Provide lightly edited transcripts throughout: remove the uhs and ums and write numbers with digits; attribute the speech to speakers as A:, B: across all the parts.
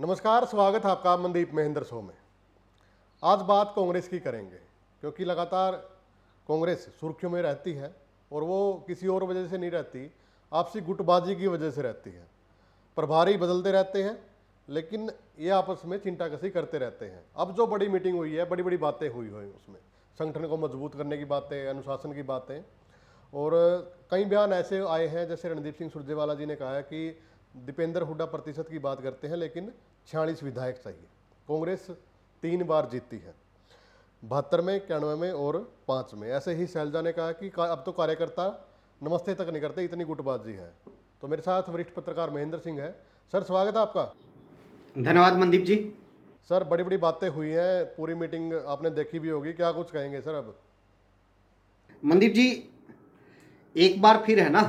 A: नमस्कार, स्वागत है आपका मनदीप महेंद्र शो में। आज बात कांग्रेस की करेंगे क्योंकि लगातार कांग्रेस सुर्खियों में रहती है और वो किसी और वजह से नहीं रहती, आपसी गुटबाजी की वजह से रहती है। प्रभारी बदलते रहते हैं लेकिन ये आपस में चिंताकसी करते रहते हैं। अब जो बड़ी मीटिंग हुई है, बड़ी बड़ी बातें हुई उसमें संगठन को मजबूत करने की बातें, अनुशासन की बातें, और कई बयान ऐसे आए हैं जैसे रणदीप सिंह सुरजेवाला जी ने कहा है कि दीपेंद्र हुड्डा प्रतिशत की बात करते हैं लेकिन 46 विधायक चाहिए। कांग्रेस 3 बार जीती है, 72 में, 91 में और 5 में। ऐसे ही शैलजा ने कहा कि अब तो कार्यकर्ता नमस्ते तक नहीं करते, इतनी गुटबाजी है। तो मेरे साथ वरिष्ठ पत्रकार महेंद्र सिंह है। सर, स्वागत है आपका।
B: धन्यवाद मनदीप जी।
A: सर, बड़ी बड़ी बातें हुई हैं, पूरी मीटिंग आपने देखी भी होगी, क्या कुछ कहेंगे सर? अब
B: मनदीप जी, एक बार फिर है ना,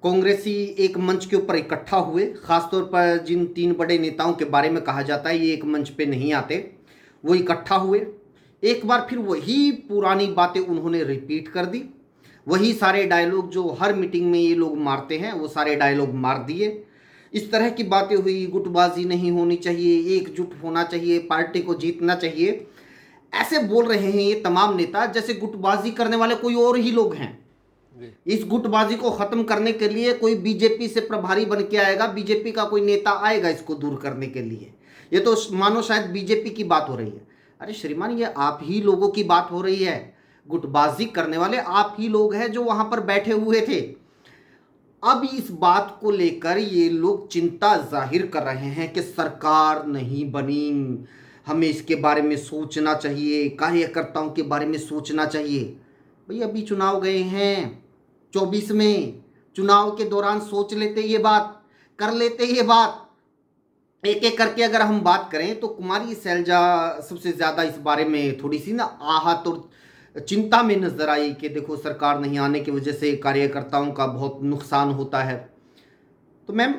B: कांग्रेसी एक मंच के ऊपर इकट्ठा हुए। खासतौर पर जिन 3 बड़े नेताओं के बारे में कहा जाता है ये एक मंच पे नहीं आते, वो इकट्ठा हुए। एक बार फिर वही पुरानी बातें उन्होंने रिपीट कर दी। वही सारे डायलॉग जो हर मीटिंग में ये लोग मारते हैं, वो सारे डायलॉग मार दिए। इस तरह की बातें हुई, गुटबाजी नहीं होनी चाहिए, एकजुट होना चाहिए, पार्टी को जीतना चाहिए। ऐसे बोल रहे हैं ये तमाम नेता जैसे गुटबाजी करने वाले कोई और ही लोग हैं। इस गुटबाजी को खत्म करने के लिए कोई बीजेपी से प्रभारी बन के आएगा, बीजेपी का कोई नेता आएगा इसको दूर करने के लिए। ये तो मानो शायद बीजेपी की बात हो रही है। अरे श्रीमान, ये आप ही लोगों की बात हो रही है। गुटबाजी करने वाले आप ही लोग हैं जो वहां पर बैठे हुए थे। अब इस बात को लेकर ये लोग चिंता जाहिर कर रहे हैं कि सरकार नहीं बनी, हमें इसके बारे में सोचना चाहिए, कार्यकर्ताओं के बारे में सोचना चाहिए। भाई, अभी चुनाव गए हैं 24 में, चुनाव के दौरान सोच लेते ये बात, कर लेते ये बात। एक एक करके अगर हम बात करें तो कुमारी सैलजा सबसे ज़्यादा इस बारे में थोड़ी सी ना आहत और चिंता में नजर आई कि देखो, सरकार नहीं आने की वजह से कार्यकर्ताओं का बहुत नुकसान होता है। तो मैम,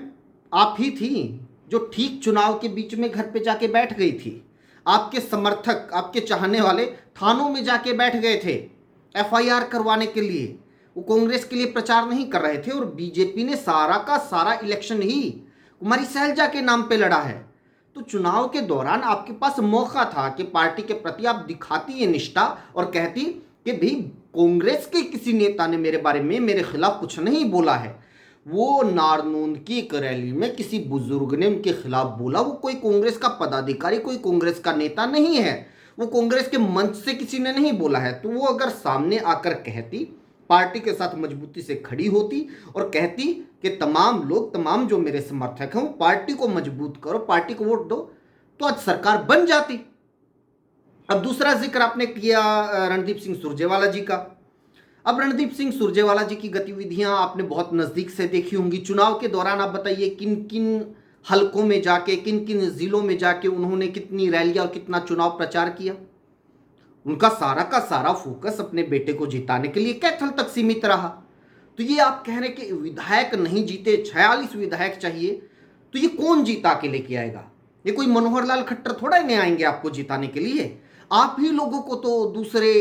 B: आप ही थी जो ठीक चुनाव के बीच में घर पे जाके बैठ गई थी। आपके समर्थक, आपके चाहने वाले थानों में जाके बैठ गए थे एफआईआर करवाने के लिए। वो कांग्रेस के लिए प्रचार नहीं कर रहे थे और बीजेपी ने सारा का सारा इलेक्शन ही कुमारी सैलजा के नाम पे लड़ा है। तो चुनाव के दौरान आपके पास मौका था कि पार्टी के प्रति आप दिखाती ये निष्ठा और कहती कि भाई, कांग्रेस के किसी नेता ने मेरे बारे में, मेरे खिलाफ कुछ नहीं बोला है। वो नारनूंद की एक रैली में किसी बुजुर्ग ने उनके खिलाफ बोला। वो कोई कांग्रेस का पदाधिकारी, कोई कांग्रेस का नेता नहीं है, वो कांग्रेस के मंच से किसी ने नहीं बोला है। तो वो अगर सामने आकर कहती, पार्टी के साथ मजबूती से खड़ी होती और कहती कि तमाम लोग, तमाम जो मेरे समर्थक हैं, वो पार्टी को मजबूत करो, पार्टी को वोट दो, तो आज सरकार बन जाती। अब दूसरा जिक्र आपने किया रणदीप सिंह सुरजेवाला जी का। अब रणदीप सिंह सुरजेवाला जी की गतिविधियां आपने बहुत नजदीक से देखी होंगी। चुनाव के दौरान आप बताइए किन किन हलकों में जाके, किन किन जिलों में जाके उन्होंने कितनी रैलियां और कितना चुनाव प्रचार किया। उनका सारा का सारा फोकस अपने बेटे को जिताने के लिए कैथल तक सीमित रहा। तो ये आप कह रहे कि विधायक नहीं जीते, 46 विधायक चाहिए, तो ये कौन जीता के लेके आएगा? ये कोई मनोहर लाल खट्टर थोड़ा ही नहीं आएंगे आपको जिताने के लिए। आप ही लोगों को तो दूसरे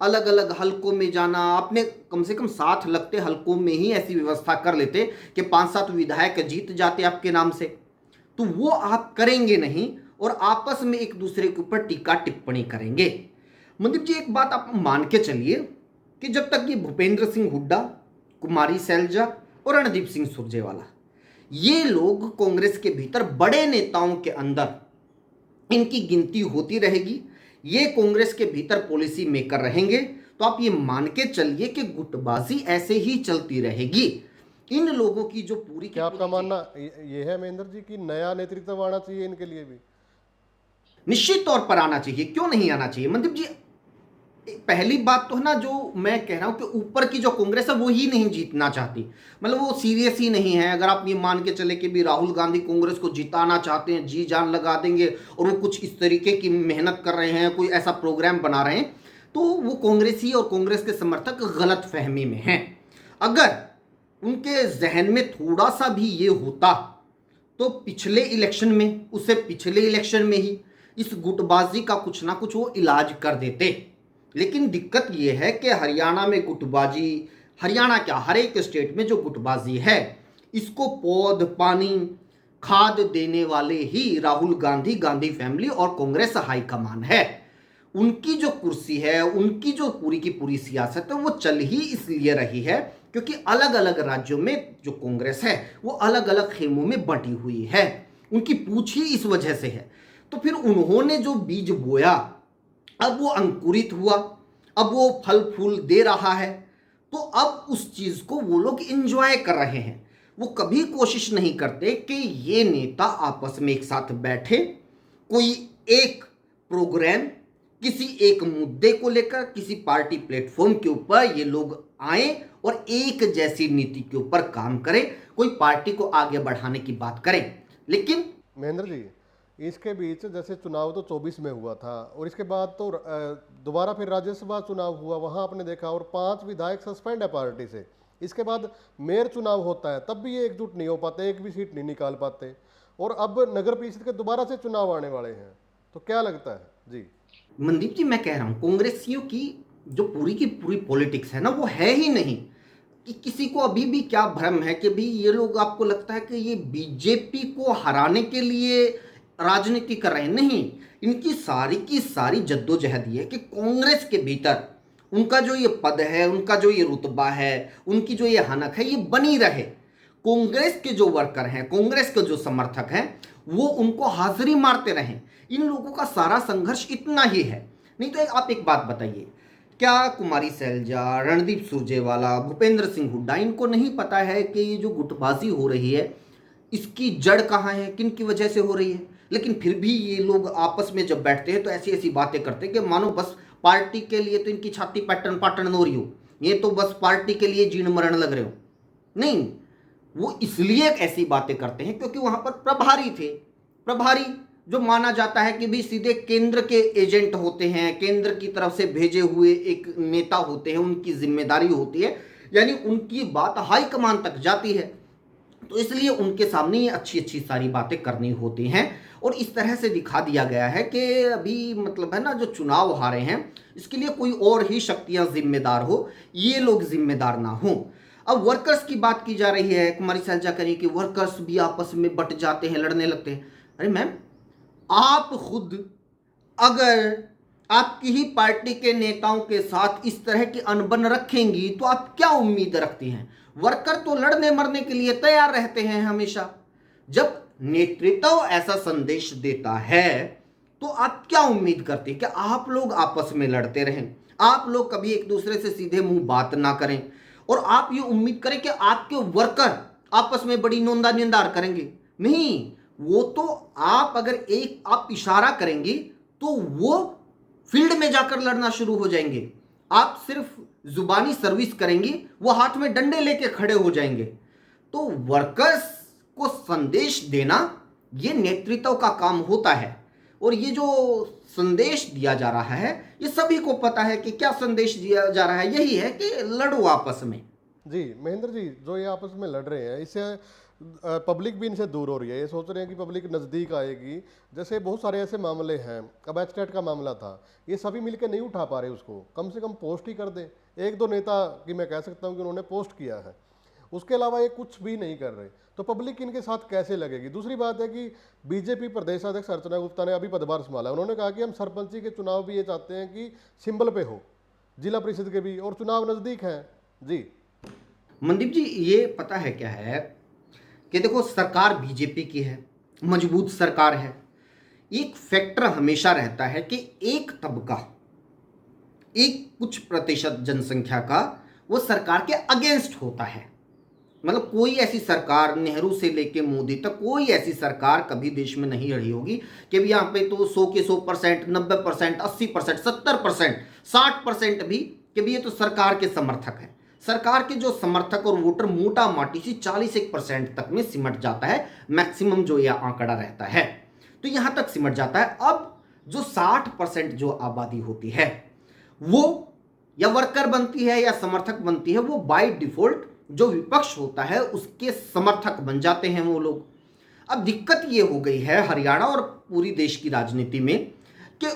B: अलग अलग हलकों में जाना, आपने कम से कम 7 लगते हलकों में ही ऐसी व्यवस्था कर लेते कि 5-7 विधायक जीत जाते आपके नाम से। तो वो आप करेंगे नहीं और आपस में एक दूसरे के ऊपर टीका टिप्पणी करेंगे। मनदीप जी, एक बात आप मान के चलिए कि जब तक ये भूपेंद्र सिंह हुड्डा, कुमारी सैलजा और रणदीप सिंह सुरजेवाला, ये लोग कांग्रेस के भीतर बड़े नेताओं के अंदर इनकी गिनती होती रहेगी, ये कांग्रेस के भीतर पॉलिसी मेकर रहेंगे, तो आप ये मान के चलिए कि गुटबाजी ऐसे ही चलती रहेगी। इन लोगों की जो पूरी,
A: क्या आपका मानना ये है महेंद्र जी कि नया नेतृत्व आना चाहिए इनके लिए भी?
B: निश्चित तौर पर आना चाहिए, क्यों नहीं आना चाहिए मनदीप जी। पहली बात तो है ना, जो मैं कह रहा हूं कि ऊपर की जो कांग्रेस है वो ही नहीं जीतना चाहती, मतलब वो सीरियस ही नहीं है। अगर आप ये मान के चले कि भी राहुल गांधी कांग्रेस को जिताना चाहते हैं, जी जान लगा देंगे और वो कुछ इस तरीके की मेहनत कर रहे हैं, कोई ऐसा प्रोग्राम बना रहे हैं, तो वो कांग्रेसी और कांग्रेस के समर्थक गलत फहमी में हैं। अगर उनके जहन में थोड़ा सा भी ये होता तो पिछले इलेक्शन में, उससे पिछले इलेक्शन में ही इस गुटबाजी का कुछ ना कुछ वो इलाज कर देते। लेकिन दिक्कत ये है कि हरियाणा में गुटबाजी, हरियाणा क्या, हर एक स्टेट में जो गुटबाजी है, इसको पौध पानी खाद देने वाले ही राहुल गांधी, गांधी फैमिली और कांग्रेस हाईकमान है। उनकी जो कुर्सी है, उनकी जो पूरी की पूरी सियासत है, वो चल ही इसलिए रही है क्योंकि अलग अलग राज्यों में जो कांग्रेस है वो अलग अलग खेमों में बंटी हुई है। उनकी पूछ ही इस वजह से है। तो फिर उन्होंने जो बीज बोया, अब वो अंकुरित हुआ, अब वो फल फूल दे रहा है, तो अब उस चीज को वो लोग एंजॉय कर रहे हैं। वो कभी कोशिश नहीं करते कि ये नेता आपस में एक साथ बैठे, कोई एक प्रोग्राम, किसी एक मुद्दे को लेकर, किसी पार्टी प्लेटफॉर्म के ऊपर ये लोग आए और एक जैसी नीति के ऊपर काम करें, कोई पार्टी को आगे बढ़ाने की बात करें। लेकिन
A: महेंद्र जी, इसके बीच जैसे चुनाव तो 24 में हुआ था और इसके बाद तो दोबारा फिर राज्यसभा चुनाव हुआ, वहां आपने देखा, और 5 विधायक सस्पेंड है पार्टी से। इसके बाद मेयर चुनाव होता है, तब भी ये एकजुट नहीं हो पाते, एक भी सीट नहीं निकाल पाते, और अब नगर परिषद के दोबारा से चुनाव आने वाले हैं। तो क्या लगता है जी?
B: मनदीप जी, मैं कह रहा हूं कांग्रेसियों की जो पूरी की पूरी पॉलिटिक्स है ना, वो है ही नहीं। कि किसी को अभी भी क्या भ्रम है कि भी ये लोग, आपको लगता है कि ये बीजेपी को हराने के लिए राजनीति कर रहे हैं। नहीं, इनकी सारी की सारी जद्दोजहद ये है कि कांग्रेस के भीतर उनका जो ये पद है, उनका जो ये रुतबा है, उनकी जो ये हनक है, ये बनी रहे। कांग्रेस के जो वर्कर हैं, कांग्रेस के जो समर्थक हैं, वो उनको हाजिरी मारते रहें। इन लोगों का सारा संघर्ष इतना ही है। नहीं तो आप एक बात बताइए, क्या कुमारी सैलजा, रणदीप सुरजेवाला, भूपेंद्र सिंह हुड्डा, इनको नहीं पता है कि ये जो गुटबाजी हो रही है इसकी जड़ कहाँ है, किन की वजह से हो रही है? लेकिन फिर भी ये लोग आपस में जब बैठते हैं तो ऐसी ऐसी बातें करते हैं कि मानो बस पार्टी के लिए तो इनकी छाती पैटर्न पाटन हो रही हो, ये तो बस पार्टी के लिए जीण मरण लग रहे हो। नहीं, वो इसलिए ऐसी बातें करते हैं क्योंकि वहां पर प्रभारी थे। प्रभारी जो माना जाता है कि भी सीधे केंद्र के एजेंट होते हैं, केंद्र की तरफ से भेजे हुए एक नेता होते हैं, उनकी जिम्मेदारी होती है, यानी उनकी बात हाईकमान तक जाती है। तो इसलिए उनके सामने ये अच्छी अच्छी सारी बातें करनी होती हैं। और इस तरह से दिखा दिया गया है कि अभी मतलब है ना, जो चुनाव हारे हैं इसके लिए कोई और ही शक्तियां जिम्मेदार हो, ये लोग जिम्मेदार ना हो। अब वर्कर्स की बात की जा रही है, कुमारी सैलजा करें कि वर्कर्स भी आपस में बट जाते हैं, लड़ने लगते हैं। अरे मैम, आप खुद अगर आपकी ही पार्टी के नेताओं के साथ इस तरह की अनबन रखेंगी तो आप क्या उम्मीद रखती हैं? वर्कर तो लड़ने मरने के लिए तैयार रहते हैं हमेशा। जब नेतृत्व ऐसा संदेश देता है तो आप क्या उम्मीद करते हैं कि आप लोग आपस में लड़ते रहें, आप लोग कभी एक दूसरे से सीधे मुंह बात ना करें, और आप ये उम्मीद करें कि आपके वर्कर आपस में बड़ी नोंदा निंदार करेंगे? नहीं, वो तो आप अगर एक आप इशारा करेंगी तो वो फील्ड में जाकर लड़ना शुरू हो जाएंगे। आप सिर्फ जुबानी सर्विस करेंगी, वो हाथ में डंडे लेके खड़े हो जाएंगे। तो वर्कर्स को संदेश देना ये नेतृत्व का काम होता है। और ये जो संदेश दिया जा रहा है, ये सभी को पता है कि क्या संदेश दिया जा रहा है, यही है कि लड़ो आपस में।
A: जी महेंद्र जी, जो ये आपस में लड़ रहे हैं, इससे पब्लिक भी इनसे दूर हो रही है। ये सोच रहे हैं कि पब्लिक नज़दीक आएगी। जैसे बहुत सारे ऐसे मामले हैं, अब एस्टेट का मामला था, ये सभी मिलकर नहीं उठा पा रहे उसको, कम से कम पोस्ट ही कर दें। एक दो नेता की मैं कह सकता हूँ कि उन्होंने पोस्ट किया है, उसके अलावा ये कुछ भी नहीं कर रहे, तो पब्लिक इनके साथ कैसे लगेगी? दूसरी बात है कि बीजेपी प्रदेश अध्यक्ष अर्चना गुप्ता ने अभी पदभार संभाला, उन्होंने कहा कि हम सरपंची के चुनाव भी ये चाहते हैं कि सिंबल पे हो, जिला परिषद के भी, और चुनाव नज़दीक हैं। जी
B: मनदीप जी, ये पता है क्या है कि देखो, सरकार बीजेपी की है, मजबूत सरकार है। एक फैक्टर हमेशा रहता है कि एक तबका, एक कुछ प्रतिशत जनसंख्या का वो सरकार के अगेंस्ट होता है। मतलब कोई ऐसी सरकार, नेहरू से लेके मोदी तक, कोई ऐसी सरकार कभी देश में नहीं रही होगी कि भी यहाँ पे तो 100 के 100%, 90%, 80%, 70%, 60% भी कि भी ये तो सरकार के समर्थक हैं। सरकार के जो समर्थक और वोटर मोटा माटी सी 40% तक में सिमट जाता है, मैक्सिमम जो यह आंकड़ा रहता है, तो यहां तक सिमट जाता है। अब जो 60% जो आबादी होती है वो या वर्कर बनती है या समर्थक बनती है, वो बाय डिफॉल्ट जो विपक्ष होता है उसके समर्थक बन जाते हैं वो लोग। अब दिक्कत ये हो गई है हरियाणा और पूरी देश की राजनीति में कि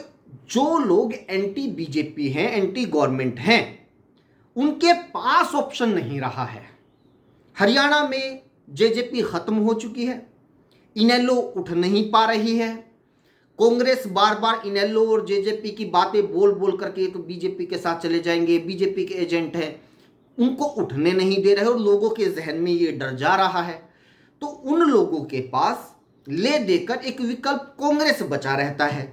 B: जो लोग एंटी बीजेपी हैं, एंटी गवर्नमेंट हैं, उनके पास ऑप्शन नहीं रहा है। हरियाणा में जेजेपी खत्म हो चुकी है, इनेलो उठ नहीं पा रही है। कांग्रेस बार बार इनेलो और जेजेपी की बातें बोल बोल करके तो बीजेपी के साथ चले जाएंगे, बीजेपी के एजेंट हैं, उनको उठने नहीं दे रहे और लोगों के जहन में ये डर जा रहा है। तो उन लोगों के पास ले देकर एक विकल्प कांग्रेस बचा रहता है।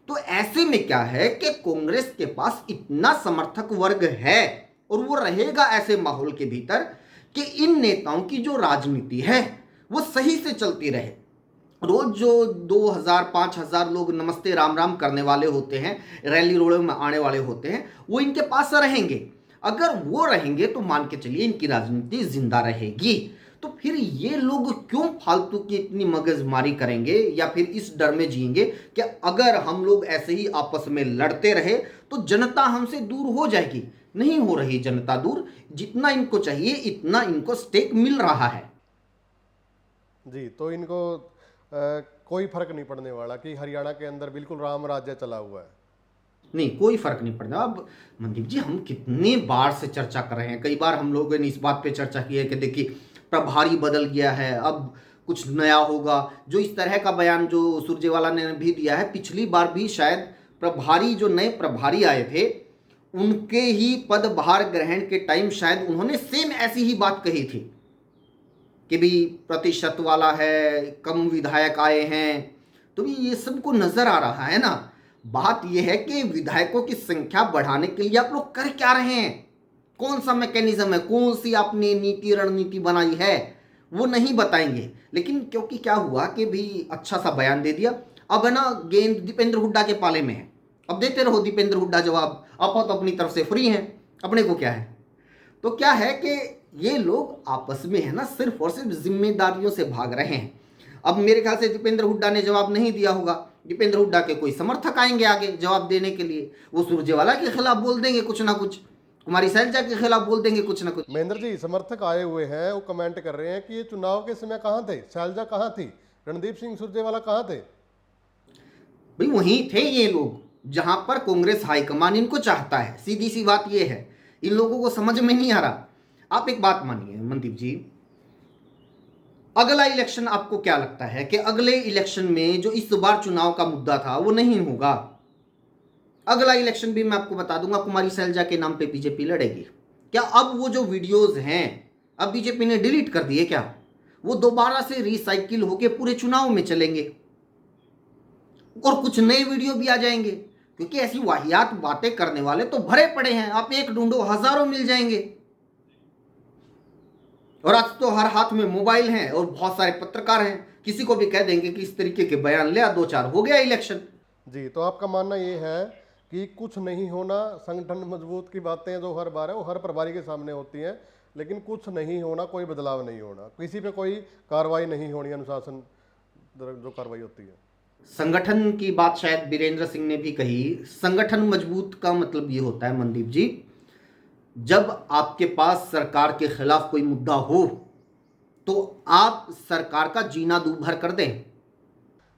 B: तो ऐसे में क्या है कि कांग्रेस के पास इतना समर्थक वर्ग है और वो रहेगा ऐसे माहौल के भीतर कि इन नेताओं की जो राजनीति है वो सही से चलती रहे। रोज जो 2000-5000 लोग नमस्ते राम राम करने वाले होते हैं, रैली रोडों में आने वाले होते हैं, वो इनके पास रहेंगे। अगर वो रहेंगे तो मान के चलिए इनकी राजनीति जिंदा रहेगी। तो फिर ये लोग क्यों फालतू की इतनी मगजमारी करेंगे या फिर इस डर में जिएंगे कि अगर हम लोग ऐसे ही आपस में लड़ते रहे तो जनता हमसे दूर हो जाएगी। नहीं हो रही जनता दूर, जितना इनको चाहिए इतना इनको स्टेक मिल रहा है।
A: जी, तो इनको कोई फर्क नहीं पड़ने वाला कि हरियाणा के अंदर बिल्कुल राम राज्य चला हुआ है।
B: नहीं, कोई फर्क नहीं पड़ता। अब मनदीप जी, हम कितने बार से चर्चा कर रहे हैं, कई बार हम लोगों ने इस बात पे चर्चा की है कि देखिए प्रभारी बदल गया है, अब कुछ नया होगा। जो इस तरह का बयान जो सुरजेवाला ने भी दिया है, पिछली बार भी शायद प्रभारी जो नए प्रभारी आए थे उनके ही पदभार ग्रहण के टाइम शायद उन्होंने सेम ऐसी ही बात कही थी कि भी प्रतिशत वाला है, कम विधायक आए हैं। तो ये सबको नजर आ रहा है ना। बात यह है कि विधायकों की संख्या बढ़ाने के लिए आप लोग कर क्या रहे हैं, कौन सा मैकेनिज्म है, कौन सी आपने नीति रणनीति बनाई है, वो नहीं बताएंगे। लेकिन क्योंकि क्या हुआ कि भी अच्छा सा बयान दे दिया, अब है ना गेंद दीपेंद्र हुड्डा के पाले में है, अब देते रहो दीपेंद्र हुड्डा जवाब, आप तो अपनी तरफ से फ्री हैं, अपने को क्या है। तो क्या है कि ये लोग आपस में है ना सिर्फ और सिर्फ जिम्मेदारियों से भाग रहे हैं। अब मेरे ख्याल से दीपेंद्र हुड्डा ने जवाब नहीं दिया होगा, दीपेंद्र हुड्डा के कोई समर्थक आएंगे आगे जवाब देने के लिए, वो सुरजेवाला के खिलाफ बोल देंगे कुछ ना कुछ, कुमारी सैलजा के खिलाफ बोल देंगे कुछ ना कुछ।
A: महेंद्र जी, समर्थक आए हुए हैं, वो कमेंट कर रहे हैं कि ये चुनाव के समय कहाँ थे, सैलजा कहाँ थी, रणदीप सिंह सुरजेवाला कहाँ थे।
B: भाई वहीं थे ये लोग जहां पर कांग्रेस हाईकमान इनको चाहता है। सीधी सी बात ये है, इन लोगों को समझ में नहीं आ रहा। आप एक बात मानिए मनदीप जी, अगला इलेक्शन आपको क्या लगता है कि अगले इलेक्शन में जो इस बार चुनाव का मुद्दा था वो नहीं होगा? अगला इलेक्शन भी मैं आपको बता दूंगा कुमारी सैलजा के नाम पे बीजेपी लड़ेगी। क्या अब वो जो वीडियोस हैं अब बीजेपी ने डिलीट कर दिए क्या? वो दोबारा से रिसाइकिल होके पूरे चुनाव में चलेंगे और कुछ नए वीडियो भी आ जाएंगे, क्योंकि ऐसी वाहियात बातें करने वाले तो भरे पड़े हैं। आप एक ढूंढो हजारों मिल जाएंगे। और आज तो हर हाथ में मोबाइल हैं और बहुत सारे पत्रकार हैं, किसी को भी कह देंगे कि इस तरीके के बयान ले आ, 2-4 हो गया इलेक्शन।
A: जी, तो आपका मानना ये है कि कुछ नहीं होना, संगठन मजबूत की बातें जो हर बार है वो हर प्रभारी के सामने होती हैं, लेकिन कुछ नहीं होना, कोई बदलाव नहीं होना, किसी पे कोई कार्रवाई नहीं होनी, अनुशासन जो कार्रवाई होती है।
B: संगठन की बात शायद वीरेंद्र सिंह ने भी कही। संगठन मजबूत का मतलब ये होता है मनदीप जी, जब आपके पास सरकार के खिलाफ कोई मुद्दा हो तो आप सरकार का जीना दूभर कर दें।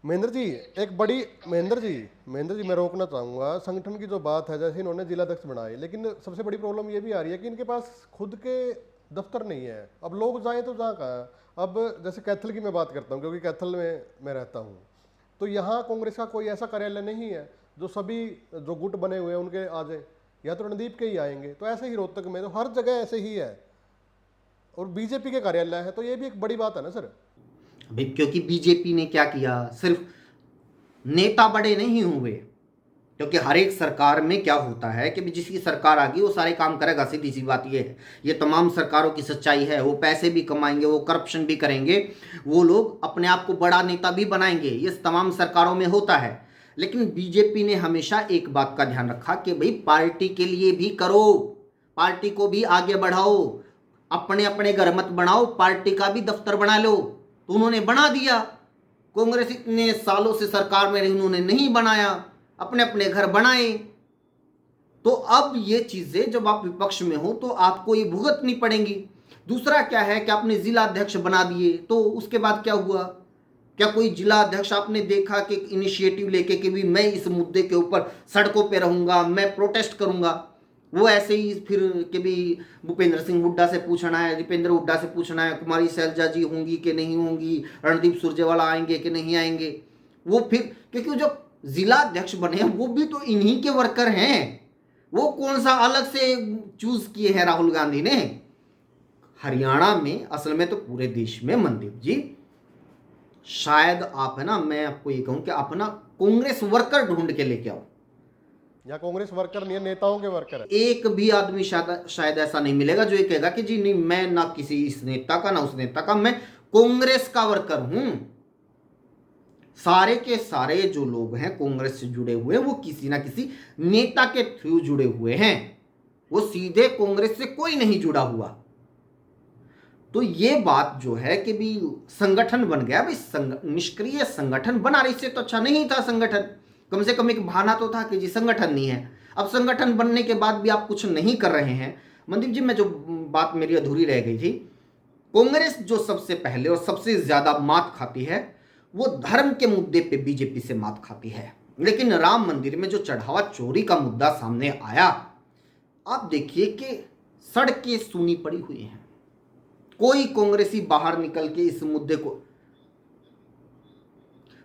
A: महेंद्र जी, एक बड़ी महेंद्र जी मैं रोकना चाहूँगा। संगठन की जो बात है, जैसे इन्होंने जिलाध्यक्ष बनाए, लेकिन सबसे बड़ी प्रॉब्लम ये भी आ रही है कि इनके पास खुद के दफ्तर नहीं है। अब लोग जाएं तो जहाँ कहाँ। अब जैसे कैथल की मैं बात करता हूँ, क्योंकि कैथल में मैं रहता हूँ, तो यहाँ कांग्रेस का कोई ऐसा कार्यालय नहीं है जो सभी जो गुट बने हुए हैं उनके आ जाए, या तो रणदीप के ही आएंगे। तो ऐसे ही रोहतक में तो हर जगह ऐसे ही है, और बीजेपी के कार्यालय है। तो ये भी एक बड़ी बात है ना सर।
B: अभी क्योंकि बीजेपी ने क्या किया, सिर्फ नेता बड़े नहीं हुए, क्योंकि हर एक सरकार में क्या होता है कि जिसकी सरकार आ गई वो सारे काम करेगा। सीधी सी बात ये है, ये तमाम सरकारों की सच्चाई है। वो पैसे भी कमाएंगे, वो करप्शन भी करेंगे, वो लोग अपने आप को बड़ा नेता भी बनाएंगे, ये तमाम सरकारों में होता है। लेकिन बीजेपी ने हमेशा एक बात का ध्यान रखा कि भाई पार्टी के लिए भी करो, पार्टी को भी आगे बढ़ाओ, अपने अपने घर मत बनाओ, पार्टी का भी दफ्तर बना लो। तो उन्होंने बना दिया। कांग्रेस इतने सालों से सरकार में रही, उन्होंने नहीं बनाया, अपने अपने घर बनाए। तो अब ये चीजें जब आप विपक्ष में हो तो आपको ये भुगतनी पड़ेंगी। दूसरा क्या है कि आपने जिला अध्यक्ष बना दिए, तो उसके बाद क्या हुआ? क्या कोई जिला अध्यक्ष आपने देखा कि इनिशिएटिव लेके कि भी मैं इस मुद्दे के ऊपर सड़कों पे रहूंगा, मैं प्रोटेस्ट करूंगा? वो ऐसे ही फिर के भी भूपेंद्र सिंह हुड्डा से पूछना है, दीपेंद्र हुड्डा से पूछना है, कुमारी शैलजा जी होंगी कि नहीं होंगी, रणदीप सुरजेवाला आएंगे कि नहीं आएंगे। वो फिर क्योंकि जो जिला अध्यक्ष बने हैं वो भी तो इन्हीं के वर्कर हैं, वो कौन सा अलग से चूज किए हैं राहुल गांधी ने। हरियाणा में असल में तो पूरे देश में मनदीप जी शायद आप है ना, मैं आपको ये कहूं कि आप ना कांग्रेस वर्कर ढूंढ के लेके आओ,
A: या कांग्रेस वर्कर नहीं है, नेताओं के वर्कर है।
B: एक भी आदमी शायद ऐसा नहीं मिलेगा जो ये कहेगा कि जी नहीं मैं ना किसी इस नेता का ना उस नेता का, मैं कांग्रेस का वर्कर हूं। सारे के सारे जो लोग हैं कांग्रेस से जुड़े हुए वो किसी ना किसी नेता के थ्रू जुड़े हुए हैं, वो सीधे कांग्रेस से कोई नहीं जुड़ा हुआ। तो ये बात जो है कि भी संगठन बन गया भाई, निष्क्रिय संगठन बना रही, इससे तो अच्छा नहीं था संगठन, कम से कम एक बहाना तो था कि जी संगठन नहीं है। अब संगठन बनने के बाद भी आप कुछ नहीं कर रहे हैं। मनदीप जी मैं जो बात मेरी अधूरी रह गई थी, कांग्रेस जो सबसे पहले और सबसे ज्यादा मात खाती है वो धर्म के मुद्दे पे बीजेपी से मात खाती है। लेकिन राम मंदिर में जो चढ़ावा चोरी का मुद्दा सामने आया, आप देखिए कि सड़कें सूनी पड़ी हुई हैं, कोई कांग्रेसी बाहर निकल के इस मुद्दे को,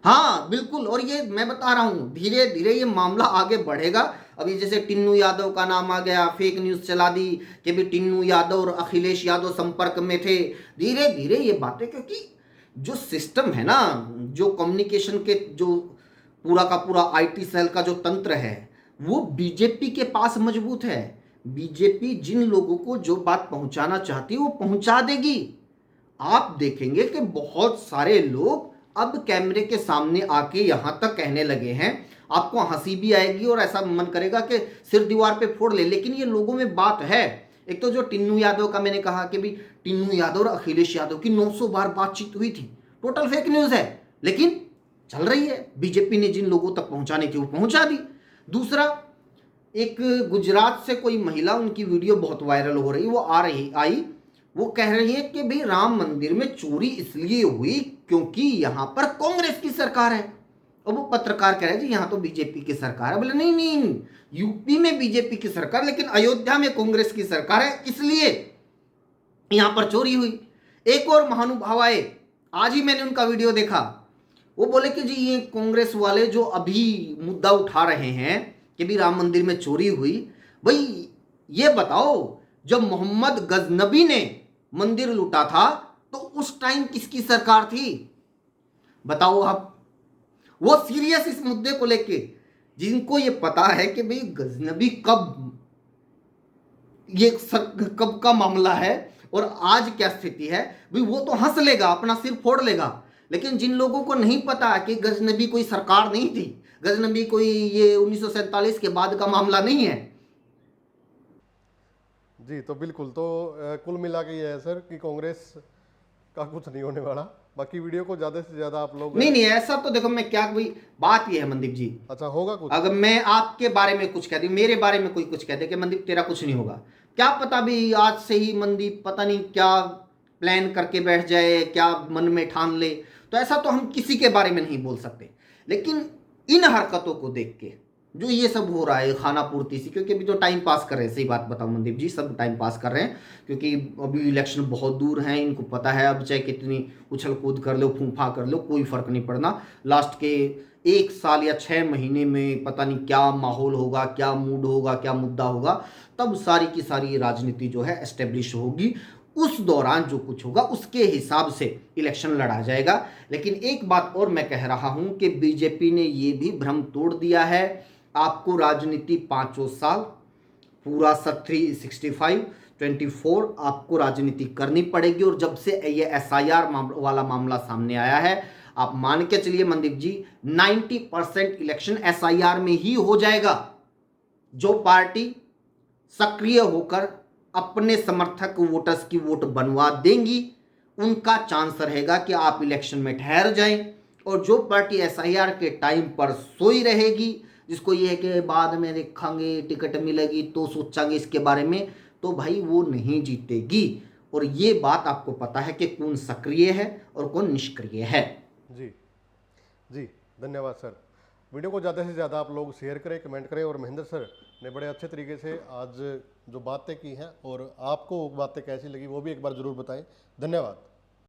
B: हाँ बिल्कुल, और ये मैं बता रहा हूं धीरे धीरे ये मामला आगे बढ़ेगा। अभी जैसे टिन्नू यादव का नाम आ गया, फेक न्यूज चला दी कि भी टिन्नू यादव और अखिलेश यादव संपर्क में थे। धीरे धीरे ये बातें, क्योंकि जो सिस्टम है ना, जो कम्युनिकेशन के जो पूरा का पूरा आईटी सेल का जो तंत्र है वो बीजेपी के पास मजबूत है। बीजेपी जिन लोगों को जो बात पहुंचाना चाहती है वो पहुंचा देगी। आप देखेंगे कि बहुत सारे लोग अब कैमरे के सामने आके यहां तक कहने लगे हैं, आपको हंसी भी आएगी और ऐसा मन करेगा कि सिर दीवार पे फोड़ ले, लेकिन ये लोगों में बात है। एक तो जो टिन्नू यादव का मैंने कहा कि भी टिन्नू यादव और अखिलेश यादव की 900 बार बातचीत हुई थी, टोटल फेक न्यूज है, लेकिन चल रही है। बीजेपी ने जिन लोगों तक पहुंचाने की वो पहुंचा दी। दूसरा, एक गुजरात से कोई महिला, उनकी वीडियो बहुत वायरल हो रही, वो आई, वो कह रही है कि भाई राम मंदिर में चोरी इसलिए हुई क्योंकि यहां पर कांग्रेस की सरकार है। और वो पत्रकार कह रहे हैं जी यहां तो बीजेपी की सरकार है। बोले नहीं नहीं, यूपी में बीजेपी की सरकार, लेकिन अयोध्या में कांग्रेस की सरकार है, इसलिए यहां पर चोरी हुई। एक और महानुभाव आए, आज ही मैंने उनका वीडियो देखा, वो बोले कि जी ये कांग्रेस वाले जो अभी मुद्दा उठा रहे हैं कि भी राम मंदिर में चोरी हुई, भाई ये बताओ जब मोहम्मद गजनबी ने मंदिर लूटा था तो उस टाइम किसकी सरकार थी, बताओ आप। वो सीरियस इस मुद्दे को लेके, जिनको ये पता है कि भाई गजनबी कब का मामला है और आज क्या स्थिति है, भाई वो तो हंस लेगा, अपना सिर फोड़ लेगा। लेकिन जिन लोगों को नहीं पता कि गजनबी कोई सरकार नहीं थी, गजनबी कोई ये 1947 के बाद का मामला नहीं है।
A: जी तो बिल्कुल, तो कुल मिला के ये है सर कि कांग्रेस का कुछ नहीं होने वाला। बाकी वीडियो को ज़्यादा से ज़्यादा आप लोग
B: नहीं ऐसा तो देखो, मैं क्या, कोई बात ये है मनदीप जी,
A: अच्छा होगा कुछ,
B: अगर मैं आपके बारे में कुछ कह दूं, मेरे बारे में कोई कुछ कह दे कि मनदीप तेरा कुछ नहीं होगा, क्या पता भी आज से ही मनदीप पता नहीं क्या प्लान करके बैठ जाए, क्या मन में ठान ले, तो ऐसा तो हम किसी के बारे में नहीं बोल सकते। लेकिन इन हरकतों को देख के जो ये सब हो रहा है खाना पूर्ति से, क्योंकि अभी तो टाइम पास कर रहे हैं, सही बात बताऊं मनदीप जी, सब टाइम पास कर रहे हैं, क्योंकि अभी इलेक्शन बहुत दूर है, इनको पता है अब चाहे कितनी उछल कूद कर लो, फूंफा कर लो, कोई फर्क नहीं पड़ना। लास्ट के 1 साल या 6 महीने में पता नहीं क्या माहौल होगा, क्या मूड होगा, क्या मुद्दा होगा, तब सारी की सारी राजनीति जो है एस्टेब्लिश होगी। उस दौरान जो कुछ होगा उसके हिसाब से इलेक्शन लड़ा जाएगा। लेकिन एक बात और मैं कह रहा हूं कि बीजेपी ने ये भी भ्रम तोड़ दिया है, आपको राजनीति 5 साल पूरा 365 24 आपको राजनीति करनी पड़ेगी। और जब से ये SIR वाला मामला सामने आया है, आप मान के चलिए मनदीप जी 90% इलेक्शन SIR में ही हो जाएगा। जो पार्टी सक्रिय होकर अपने समर्थक वोटर्स की वोट बनवा देंगी उनका चांस रहेगा कि आप इलेक्शन में ठहर जाएं, और जो पार्टी SIR के टाइम पर सोई रहेगी, जिसको ये है कि बाद में देखेंगे, टिकट मिलेगी तो सोचांगे इसके बारे में, तो भाई वो नहीं जीतेगी। और ये बात आपको पता है कि कौन सक्रिय है और कौन निष्क्रिय है।
A: जी जी धन्यवाद सर। वीडियो को ज़्यादा से ज़्यादा आप लोग शेयर करें, कमेंट करें। और महेंद्र सर ने बड़े अच्छे तरीके से आज जो बातें की हैं और आपको वो बातें कैसी लगी वो भी एक बार ज़रूर बताएं। धन्यवाद।